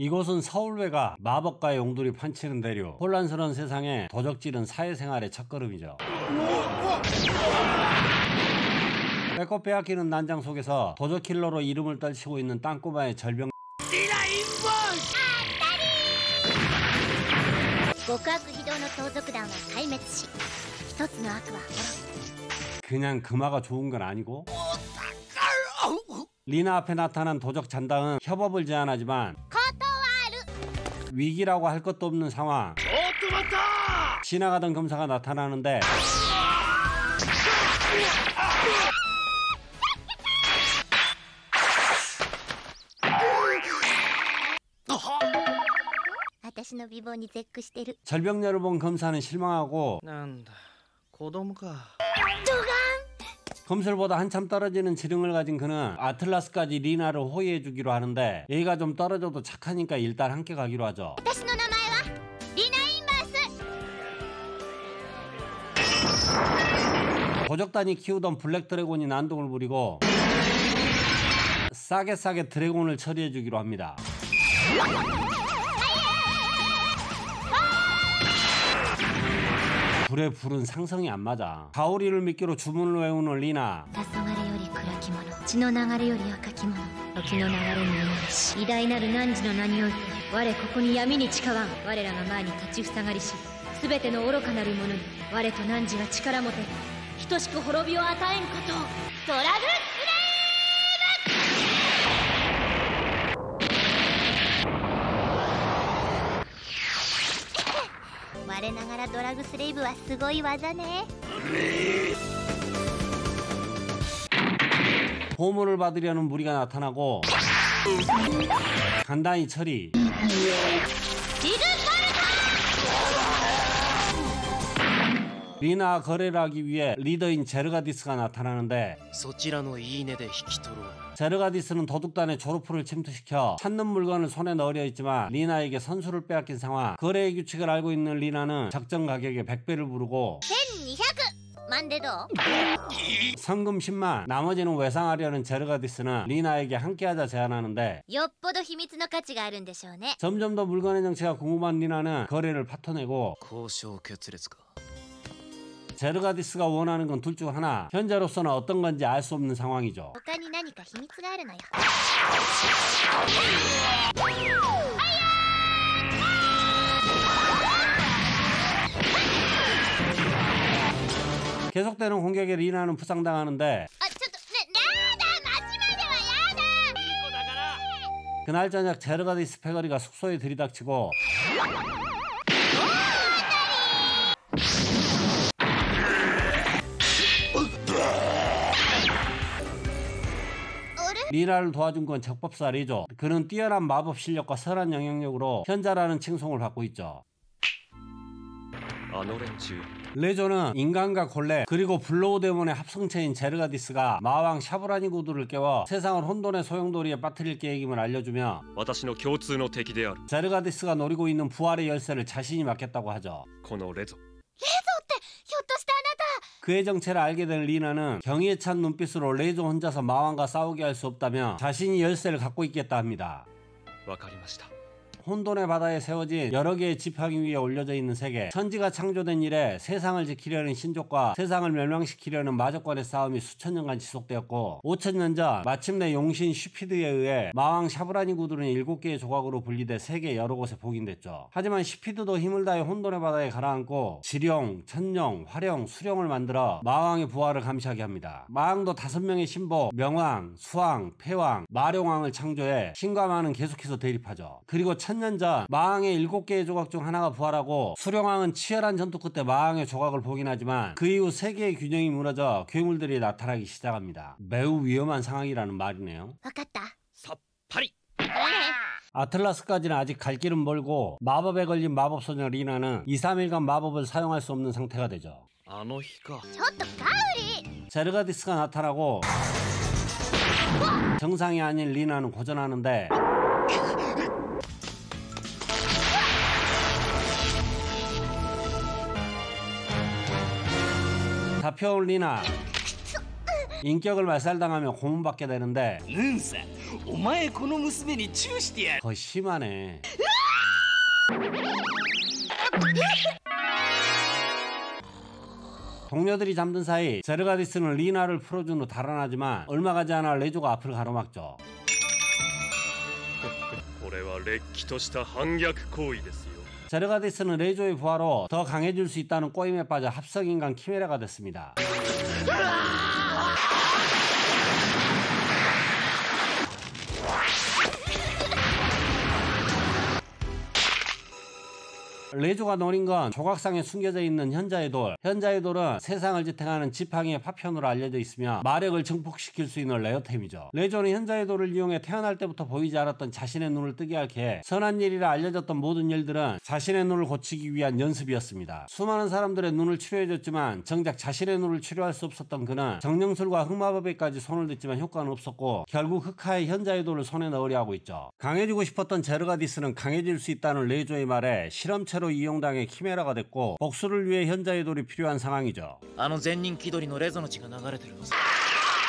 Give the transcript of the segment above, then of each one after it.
이곳은 서울외가 마법과의 용돌이 판치는 대류, 혼란스러운 세상에 도적질은 사회생활의 첫걸음이죠. 배꼽 빼앗기는 난장 속에서 도적킬러로 이름을 떨치고 있는 땅꼬마의 절병. 極悪非道の盗賊団は壊滅し、一つの悪は滅ぶ。 그냥 금화가 좋은 건 아니고, 리나 앞에 나타난 도적 잔당은 협업을 제안하지만 위기라고 할 것도 없는 상황. 지나가던 검사가 나타나는데 절병녀를 본 검사는 실망하고 검술보다 한참 떨어지는 지능을 가진 그는 아틀라스까지 리나를 호위해주기로 하는데 얘가 좀 떨어져도 착하니까 일단 함께 가기로 하죠. 도적단이 키우던 블랙 드래곤이 난동을 부리고 싸게 드래곤을 처리해주기로 합니다. 불의 불은 상성이 안 맞아. 가오리를 미끼로 주문을 외우는 리나. 보물을 받으려는 무리가 나타나고 간단히 처리. 리나와 거래를 하기 위해 리더인 제르가디스가 나타나는데 제르가디스는 도둑단의 조르프를 침투시켜 찾는 물건을 손에 넣으려 했지만 리나에게 선수를 빼앗긴 상황. 거래의 규칙을 알고 있는 리나는 적정 가격에 100배를 부르고 1200 성금 10만, 나머지는 외상하려는 제르가디스는 리나에게 함께하자 제안하는데 점점 더 물건의 정체가 궁금한 리나는 거래를 파토내고 제르가디스가 원하는 건 둘 중 하나. 현재로서는 어떤 건지 알 수 없는 상황이죠. 계속되는 공격에 리나는 부상당하는데 그날 저녁 제르가디스 패거리가 숙소에 들이닥치고 리나를 도와준 건 적법사 레조. 그는 뛰어난 마법 실력과 선한 영향력으로 현자라는 칭송을 받고 있죠. 레조는 인간과 골렘 그리고 블로우 데몬의 합성체인 제르가디스가 마왕 샤브라니 구두를 깨워 세상을 혼돈의 소용돌이에 빠뜨릴 계획임을 알려주며 제르가디스가 노리고 있는 부활의 열쇠를 자신이 맡겠다고 하죠. 그의 정체를 알게 된 리나는 경의에 찬 눈빛으로 레조 혼자서 마왕과 싸우게 할 수 없다며 자신이 열쇠를 갖고 있겠다 합니다. 혼돈의 바다에 세워진 여러 개의 지팡이 위에 올려져 있는 세계. 천지가 창조된 이래 세상을 지키려는 신족과 세상을 멸망시키려는 마족간의 싸움이 수천 년간 지속되었고 5000년 전 마침내 용신 슈피드에 의해 마왕 샤브라니 구두는 7개의 조각으로 분리돼 세계 여러 곳에 복인됐죠. 하지만 슈피드도 힘을 다해 혼돈의 바다에 가라앉고 지령, 천령, 화령, 수령을 만들어 마왕의 부활을 감시하게 합니다. 마왕도 5명의 신복, 명왕, 수왕, 패왕, 마룡왕을 창조해 신과 마는 계속해서 대립하죠. 그리고 천년 전 마왕의 7개의 조각 중 하나가 부활하고 수령왕은 치열한 전투 끝에 마왕의 조각을 복인하지만 그 이후 세계의 균형이 무너져 괴물들이 나타나기 시작합니다. 매우 위험한 상황이라는 말이네요. 아틀라스까지는 아직 갈 길은 멀고 마법에 걸린 마법소녀 리나는 2-3일간 마법을 사용할 수 없는 상태가 되죠. 제르가디스가 나타나고 정상이 아닌 리나는 고전하는데 잡혀온 리나 인격을 말살당하며 고문받게 되는데 お前この娘にチューしてやる。 거의 심하네. 동료들이 잠든 사이 제르가디스는 리나를 풀어준 후 달아나지만 얼마 가지 않아 레조가 앞을 가로막죠. これはれっきとした反逆行為ですよ。 제르가디스는 레조의 부하로 더 강해질 수 있다는 꼬임에 빠져 합성인간 키메라가 됐습니다. 레조가 노린 건 조각상에 숨겨져 있는 현자의 돌. 현자의 돌은 세상을 지탱하는 지팡이의 파편으로 알려져 있으며 마력을 증폭시킬 수 있는 레어템이죠. 레조는 현자의 돌을 이용해 태어날 때부터 보이지 않았던 자신의 눈을 뜨게 할 게 선한 일이라 알려졌던 모든 일들은 자신의 눈을 고치기 위한 연습이었습니다. 수많은 사람들의 눈을 치료해줬지만 정작 자신의 눈을 치료할 수 없었던 그는 정령술과 흑마법에까지 손을 댔지만 효과는 없었고 결국 흑하의 현자의 돌을 손에 넣으려 하고 있죠. 강해지고 싶었던 제르가디스는 강해질 수 있다는 레조의 말에 실험체로 이용당해 키메라가 됐고 복수를 위해 현자의 돌이 필요한 상황이죠. あの善人気取りのレゾの血が流れてる。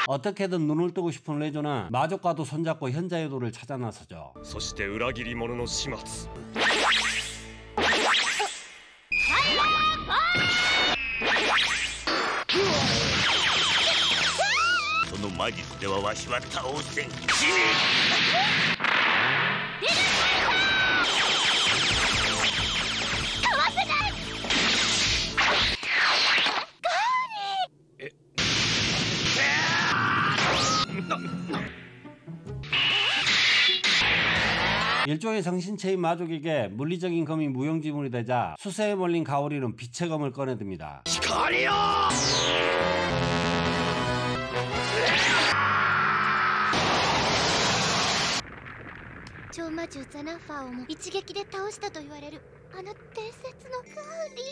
어떻게든 눈을 뜨고 싶은 레조는 마족과도 손잡고 현자의 돌을 찾아 나서죠. そして裏切り者の始末。 その魔術ではわしは倒せん。死ね。 일종의 정신체인 마족에게 물리적인 검이 무용지물이 되자 수세에 몰린 가오리는 빛의 검을 꺼내듭니다. 超魔獣ザナファーをも一撃で倒したと言われるあの伝説のガーリ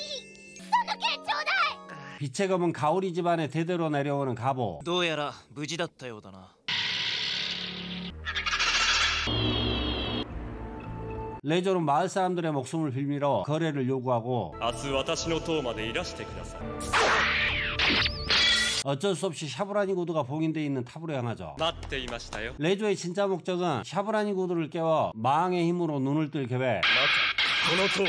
ー、その剣ちょうだい。 빛의 검은 가오리 집안에 대대로 내려오는 가보. どうやら無事だったようだな。 레조는 마을 사람들의 목숨을 빌미로 거래를 요구하고 明日私の塔までいらしてください。 어쩔 수 없이 샤브라니 구두가 봉인되어 있는 탑으로 향하죠. 待っていましたよ。 레조의 진짜 목적은 샤브라니 구두를 깨워 마왕의 힘으로 눈을 뜰 계획. この塔、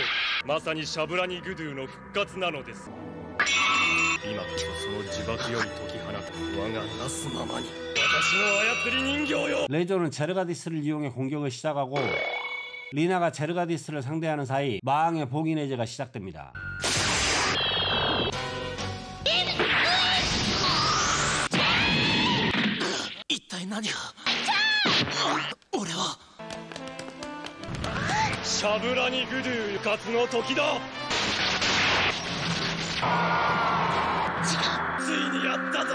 まさにシャブラニグドゥの復活なのです。今こそその呪縛より解き放た我がなすままに。私の操り人形よ。 레조는 제르가디스를 이용해 공격을 시작하고 리나가 제르가디스를 상대하는 사이 마왕의 봉인 해제가 시작됩니다. 一体何が。俺はシャブラニグドゥ復活の時だ。ついにやったぞ。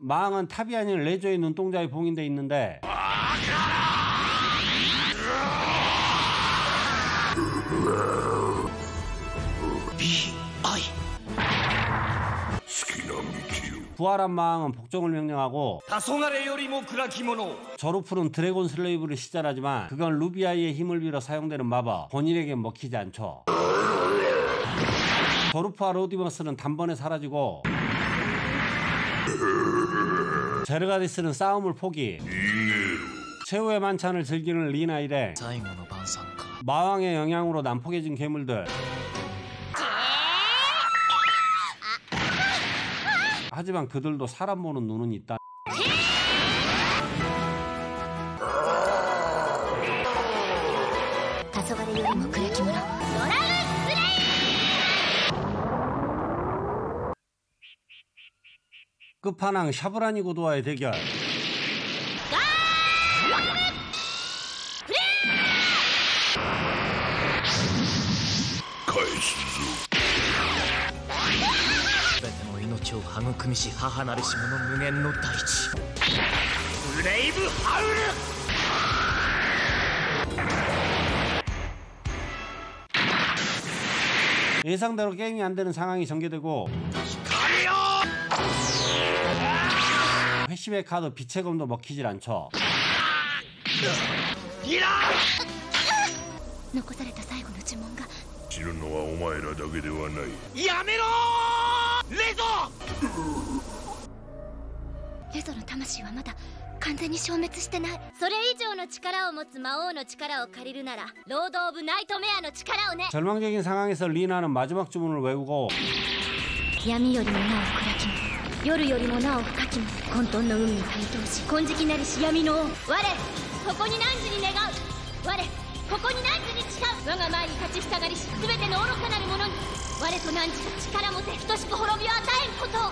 마왕은 탑이 아닌 레조의 눈동자에 봉인돼 있는데 부활한 마왕은 복종을 명령하고 黄昏よりも暗き者。 조루풀은 드래곤 슬레이브를 시전하지만 그건 루비아이의 힘을 빌어 사용되는 마법, 본인에겐 먹히지 않죠. 조루프와 로디머스는 단번에 사라지고 제르가디스는 싸움을 포기. 최후의 만찬을 즐기는 리나 일행. 最後の晩餐か。 마왕의 영향으로 난폭해진 괴물들. 하지만 그들도 사람 보는 눈은 있다. 끝판왕 샤브라니 구도와의 대결. 全ての命を育みし母なるし者無限の大地ブレイブハウル。 예상대로 게임이 안되는 상황이 전개되고 회심의 카드 빛의 검도 먹히질 않죠. 残された最後の呪文が知るのはお前らだけではない。やめろーレゾ。レゾの魂はまだ完全に消滅してない。それ以上の力を持つ魔王の力を借りるならロード・オブ・ナイトメアの力をね。 절망적인 상황에서 리나는 마지막 주문을 외우고 闇よりもなお暗きも夜よりもなお深きも混沌の海に対等し金色なりし闇の王。我ここに汝に願う。我ここに汝に誓う。我が前に立ちふさがりし全ての愚かなる者に我と汝が力もて等しく滅びを与えることを。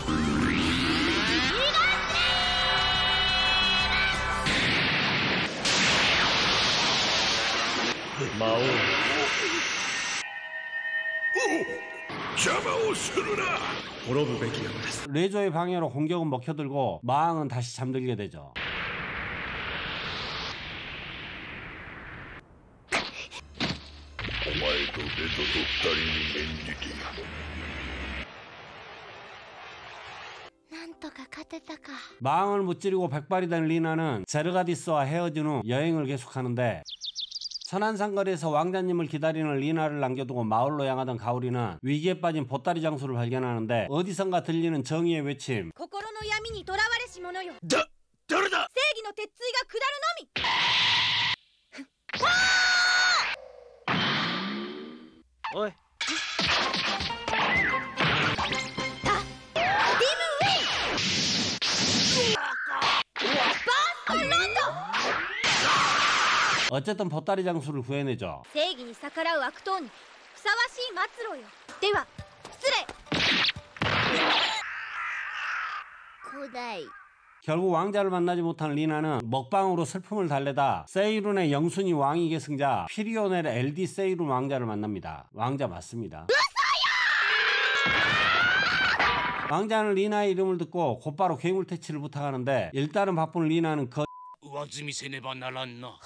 魔王邪魔をするな。滅ぶべきなのです。 레조의 방해로 공격은 먹혀들고 마왕은 다시 잠들게 되죠. お前とレゾと二人に免じてなんとか勝てたか。 마왕을 무찌르고 백발이 된 리나는 제르가디스와 헤어진 후 여행을 계속하는데 천안산거리에서 왕자님을 기다리는 리나를 남겨두고 마을로 향하던 가오리는 위기에 빠진 보따리 장수를 발견하는데 어디선가 들리는 정의의 외침. 心の闇にとらわれし者よ。誰だ。正義の鉄槌が下るのみ。おい어쨌든 보따리 장수를 구해내죠. 正義に逆らう悪党にふさわしい末路よ。では失礼。古代 결국 왕자를 만나지 못한 리나는 먹방으로 슬픔을 달래다 세이룬의 영순위 왕위 계승자 피리오넬 LD 세이룬 왕자를 만납니다. 왕자 맞습니다. 왕자는 리나의 이름을 듣고 곧바로 괴물 퇴치를 부탁하는데 일단은 바쁜 리나는 上積みせねばならんな。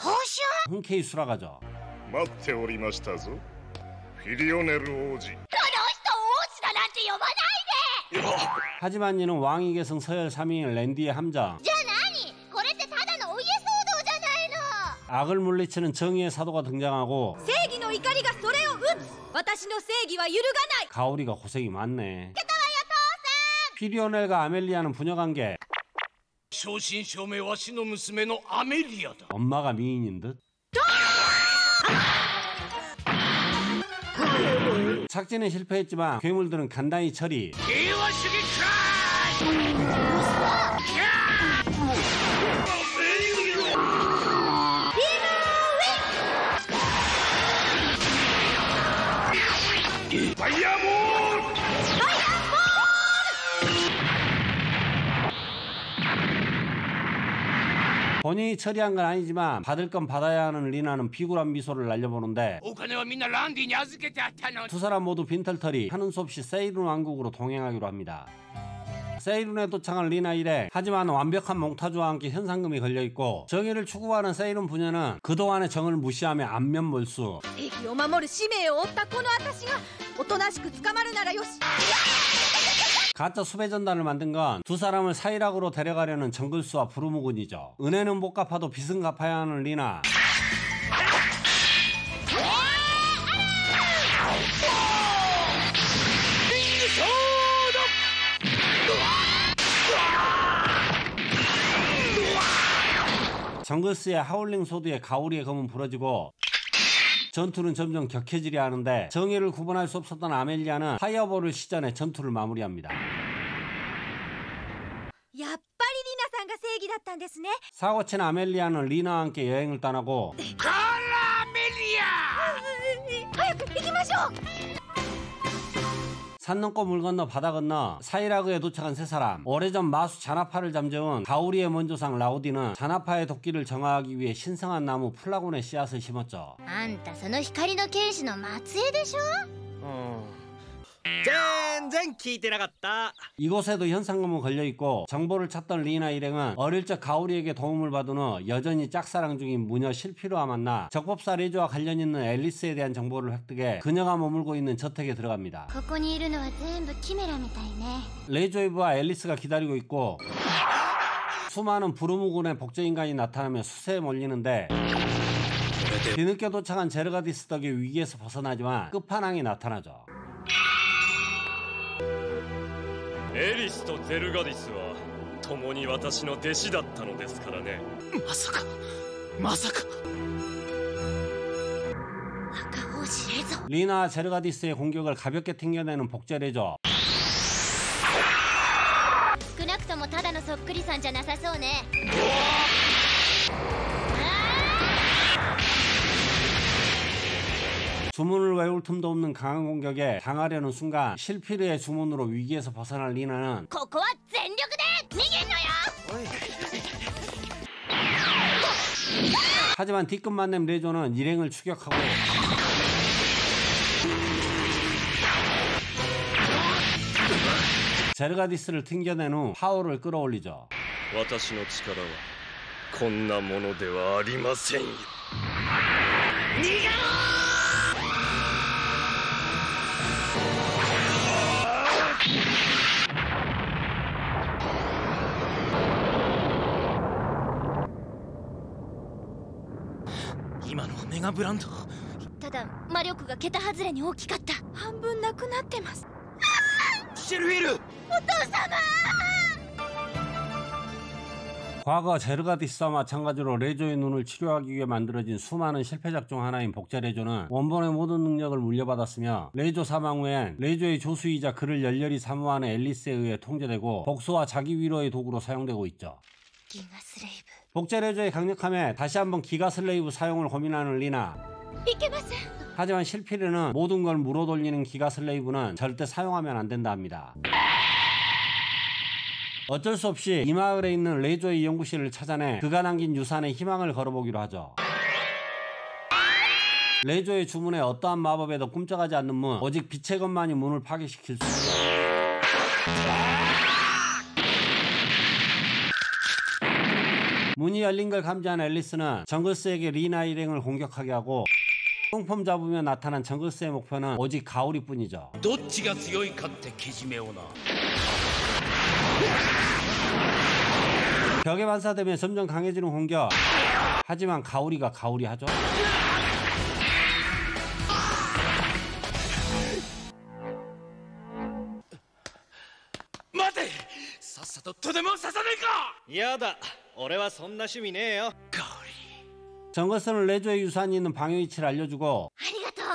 흔쾌히 수락하죠. 待っておりましたぞフィリオネル王子。この人王子だなんて呼ばないで。 하지만 이는 왕위 계승 서열 3위인 랜디의 함정. じゃあ何これってただのお家騒動じゃないの。 악을 물리치는 정의의 사도가 등장하고 正義の怒りがそれを打つ。私の正義は揺るがない。 가오리가 고생이 많네. 피리오넬과 아멜리아는 부녀관계. 正真正銘わしの娘のアメリアだ。 엄마가 미인인 듯. 착지는 실패했지만 괴물들은 간단히 처리. 平和主義ファイヤーボール。 본인이 처리한 건 아니지만 받을 건 받아야 하는 리나는 비굴한 미소를 날려보는데 お金はみんなランディに預けてあったの。 두 사람 모두 빈털터리 하는 수 없이 세이룬 왕국으로 동행하기로 합니다. 세이룬에 도착한 리나 일행. 하지만 완벽한 몽타주와 함께 현상금이 걸려있고 정의를 추구하는 세이룬 부녀는 그동안의 정을 무시하며 안면 몰수. 正義を守る使命を負ったこの私がおとなしく捕まるならよし。 가짜 수배전단을 만든 건 두 사람을 사이락으로 데려가려는 정글수와 부르무군이죠. 은혜는 못 갚아도 빚은 갚아야 하는 리나. 정글스의 하울링 소드에 가오리의 검은 부러지고 전투는 점점 격해지려 하는데 정의를 구분할 수 없었던 아멜리아는 파이어볼을 시전해 전투를 마무리합니다. やっぱりリナさんが正義だったんですね。 사고친 아멜리아는 리나와 함께 여행을 떠나고 カラメリア。早く行きましょう。 산 넘고 물 건너 바다 건너 사이라그에 도착한 세 사람. 오래전 마수 자나파를 잠재운 가오리의 먼조상 라우디는 자나파의 도끼를 정화하기 위해 신성한 나무 플라곤의 씨앗을 심었죠. あんたその光の剣士の末裔でしょ。全然聞いてなかった。 이곳에도 현상금은 걸려있고 정보를 찾던 리나 일행은 어릴 적 가오리에게 도움을 받은 후 여전히 짝사랑 중인 무녀 실피로와 만나 적법사 레조와 관련 있는 앨리스에 대한 정보를 획득해 그녀가 머물고 있는 저택에 들어갑니다. ここにいるのは全部キメラみたいね。 레조이브와 앨리스가 기다리고 있고 수많은 부르무군의 복제인간이 나타나며 수세에 몰리는데 これて 뒤늦게 도착한 제르가디스 덕에 위기에서 벗어나지만 끝판왕이 나타나죠. エリスとゼルガディスは共に私の弟子だったのですからね。まさかまさか 赤王子レゾ 리나와 제르가디스의 공격을 가볍게 튕겨내는 복제레죠. 少なくともただのそっくりさんじゃなさそうね。 주문을 외울 틈도 없는 강한 공격에 당하려는 순간 실피르의 주문으로 위기에서 벗어날 리나는 ここは全力で逃げんのよ。 하지만 뒤끝만 낸 레조는 일행을 추격하고 제르가디스를 튕겨낸 후 파워를 끌어올리죠. 私の力はこんなものではありませんよ。 今のはメガブランド。ただ魔力が桁外れに大きかった。半分なくなってます。 シェルフィル 과거 제르가디스와 마찬가지로 레조의 눈을 치료하기 위해 만들어진 수많은 실패작 중 하나인 복제레조는 원본의 모든 능력을 물려받았으며 레조 사망 후엔 레조의 조수이자 그를 열렬히 사모하는 앨리스에 의해 통제되고 복수와 자기 위로의 도구로 사용되고 있죠. ギガスレイ 복제레조의 강력함에 다시 한번 기가슬레이브 사용을 고민하는 리나. ブいけません。 하지만 실피르는 모든 걸 물어돌리는 기가슬레이브는 절대 사용하면 안 된다 합니다. 어쩔 수 없이 이 마을에 있는 레조의 연구실을 찾아내 그가 남긴 유산에 희망을 걸어보기로 하죠. 레조의 주문에 어떠한 마법에도 꿈쩍하지 않는 문, 오직 빛의 것만이 문을 파괴시킬 수 있습니다. 문이 열린 걸 감지한 앨리스는 정글스에게 리나 일행을 공격하게 하고 뽕폼 잡으며 나타난 정글스의 목표는 오직 가오리뿐이죠. どっちが強いかってけじめをな。 벽에 반사되며 점점 강해지는 공격. 하지만 가오리가 가오리하죠. 待て、さっさととでも刺さねえか。やだ、俺はそんな趣味ねえよ。 香り 정글스는 레조의 유산이 있는 방해 위치를 알려주고 ありがとう。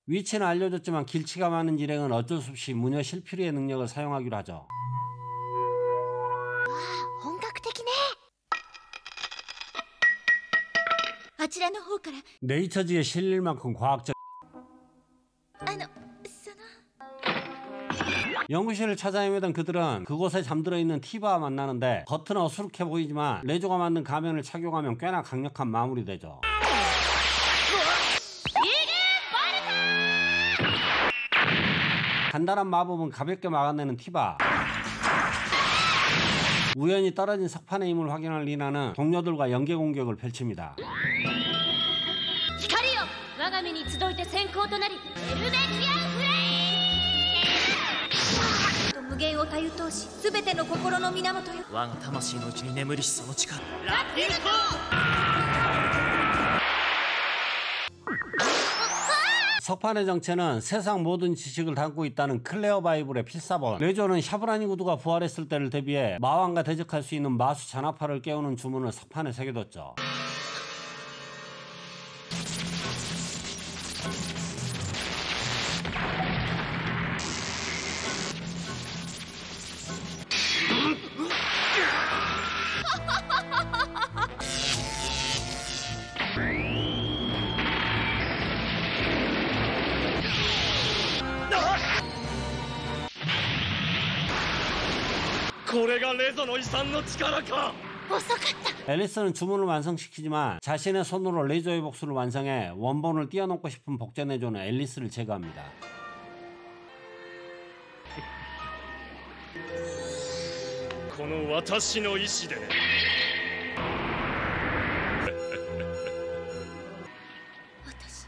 위치는 알려줬지만 길치가 많은 일행은 어쩔 수 없이 무녀 실피르의 능력을 사용하기로 하죠. 本格的ね。あちらの方から 네이처지에 실릴 만큼 과학적 その 연구실을 찾아 헤매던 그들은 그곳에 잠들어 있는 티바와 만나는데 겉은 어수룩해 보이지만 레조가 만든 가면을 착용하면 꽤나 강력한 마무리 되죠. 간단한 마법은 가볍게 막아내는 티바. 우연히 떨어진 석판의 힘을 확인한 리나는 동료들과 연계 공격을 펼칩니다. 光よ、我が身に集いて先行となりエルベキアフレイム。無限をたゆ通し、すべての心の源よ。我が魂のうちに眠りしその力。 석판의 정체는 세상 모든 지식을 담고 있다는 클레어 바이블의 필사본. 레조는 샤브라니 구두가 부활했을 때를 대비해 마왕과 대적할 수 있는 마수 잔화파를 깨우는 주문을 석판에 새겨뒀죠. 앨리스는 주문을 완성시키지만 자신의 손으로 레조의 복수를 완성해 원본을 뛰어넘고 싶은 복제내조는 앨리스를 제거합니다. この私の意志で私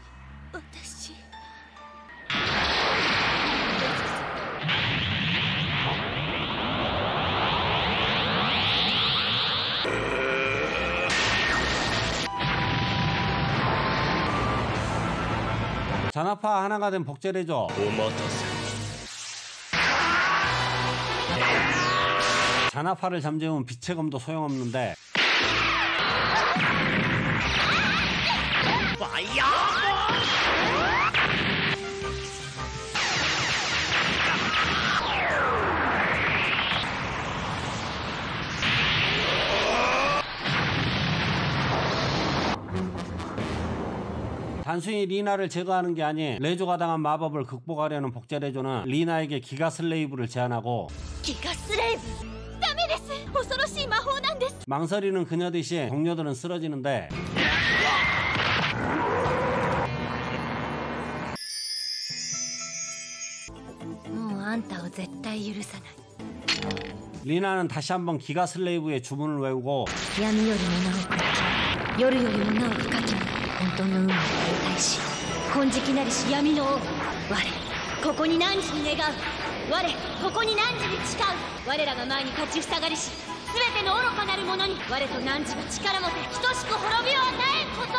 잔나파 하나가 된 복제레죠. お待たせ 잔나파를 잠재우면 빛의 검도 소용없는데 단순히 리나를 제거하는 게 아닌 레조가 당한 마법을 극복하려는 복제레조는 리나에게 기가 슬레이브를 제안하고 ギガスレイブダメです。恐ろしい魔法なんです。 망설이는 그녀 대신 동료들은 쓰러지는데もうあんたを絶対許さない。 리나는 다시 한번 기가 슬레이브의 주문을 외우고 闇よりもなお暗き、夜よりもなお深きも混沌の海に相対し、金色なりし闇の王、我ここに汝に願う、我ここに汝に誓う。我らが前に立ちふさがりし、全ての愚かなる者に我と汝が力もて等しく滅びを与えんことを。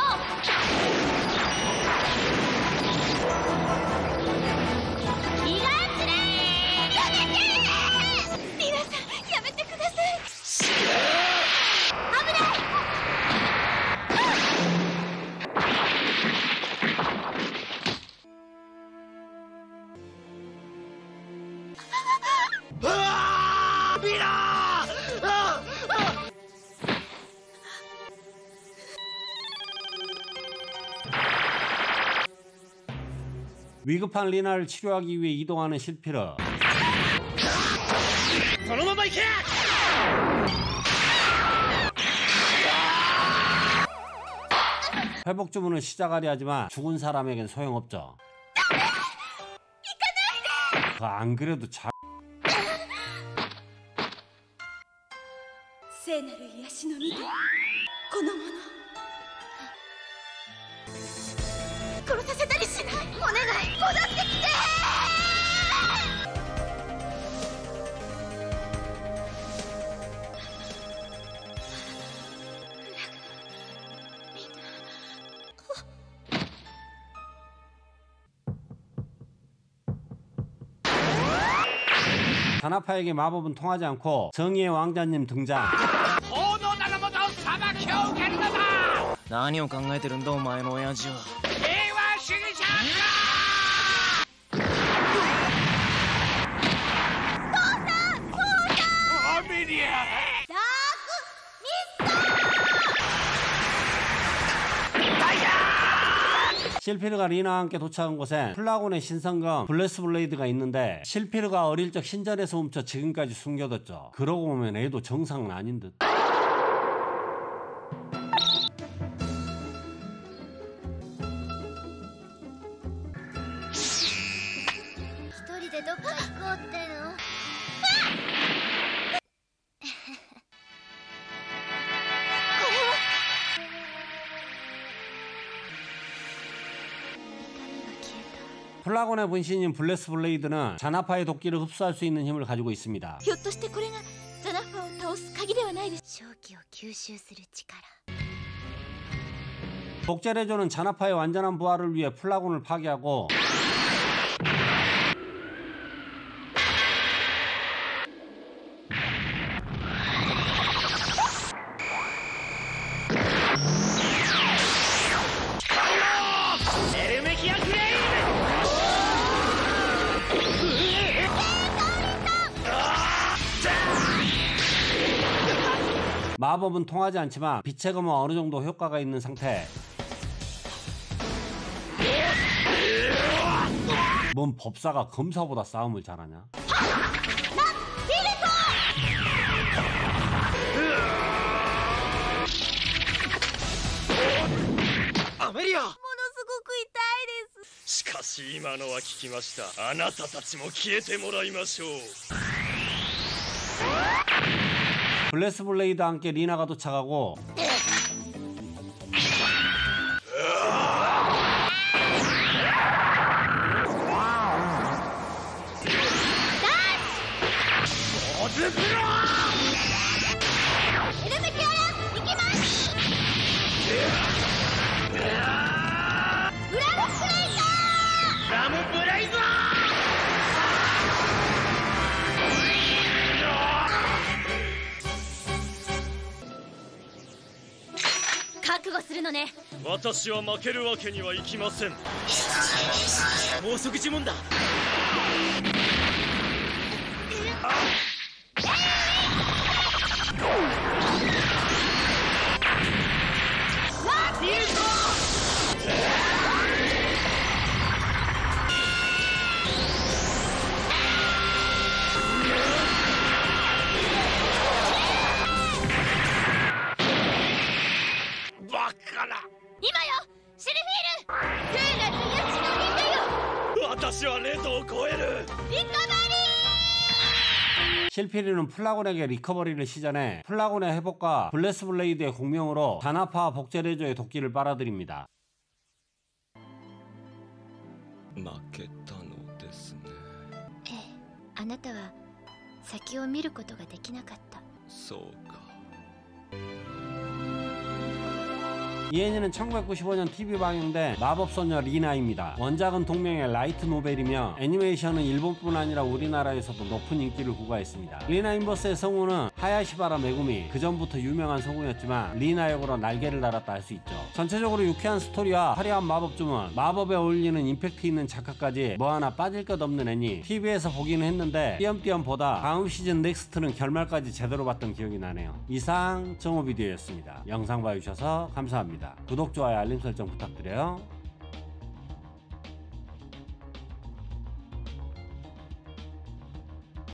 ギガスレイやめてー！皆さんやめてください。危ない！위급한 리나를 치료하기 위해 이동하는 실피르. そのまま行け！ 회복 주문을 시작하려 하지만 죽은 사람에겐 소용없죠. 안 그래도 자... 聖なる癒しの御手、この者殺させたりしない。お願い、戻ってきて。잔나파에게 마법은 통하지 않고 정의의 왕자님 등장. 何を考えてるんだお前の親父は。平和主義者か！アメリア！ 실피르가 리나와 함께 도착한 곳엔 플라곤의 신성검 블레스 블레이드가 있는데 실피르가 어릴 적 신전에서 훔쳐 지금까지 숨겨뒀죠. 그러고 보면 애도 정상은 아닌 듯. 一人でどっか行こうっての。플라곤의 분신인 블레스 블레이드는 잔나파의 도끼를 흡수할 수 있는 힘을 가지고 있습니다. ひょっとしてこれがザナファを倒す鍵ではないでしょう。正気を吸収する力。 복제레조는 잔나파의 완전한 부활을 위해 플라곤을 파괴하고 마법은 통하지 않지만 빛의 검은 어느 정도 효과가 있는 상태. 뭔 법사가 검사보다 싸움을 잘하냐? 아메리아! ものすごく痛いです。しかし今のは聞きました。あなたたちも消えてもらいましょう。 블레스 블레이드와 함께 리나가 도착하고 のね。私は負けるわけにはいきません。高速呪文だ。バカな。今よシルフィール、聖なる命の人間よ。私はレドを超える。リカバ실피리는 플라곤에게 리커버리를 시전해 플라곤의 회복과 블레스 블레이드의 공명으로 다나파와 복제레조의 도끼를 빨아들입니다. 負けたのですね。リー。ええ、あなたは先を見ることができなかった。そうか。 이 애니는 1995년 TV 방영된 마법소녀 리나입니다. 원작은 동명의 라이트 노벨이며 애니메이션은 일본뿐 아니라 우리나라에서도 높은 인기를 구가했습니다. 리나 인버스의 성우는 하야시바라 메구미, 그 전부터 유명한 성우였지만 리나 역으로 날개를 달았다 할 수 있죠. 전체적으로 유쾌한 스토리와 화려한 마법 주문, 마법에 어울리는 임팩트 있는 작화까지 뭐 하나 빠질 것 없는 애니. TV에서 보기는 했는데 띄엄띄엄 보다 다음 시즌 넥스트는 결말까지 제대로 봤던 기억이 나네요. 이상 정오비디오였습니다. 영상 봐주셔서 감사합니다. 구독, 좋아요, 알림 설정 부탁드려요.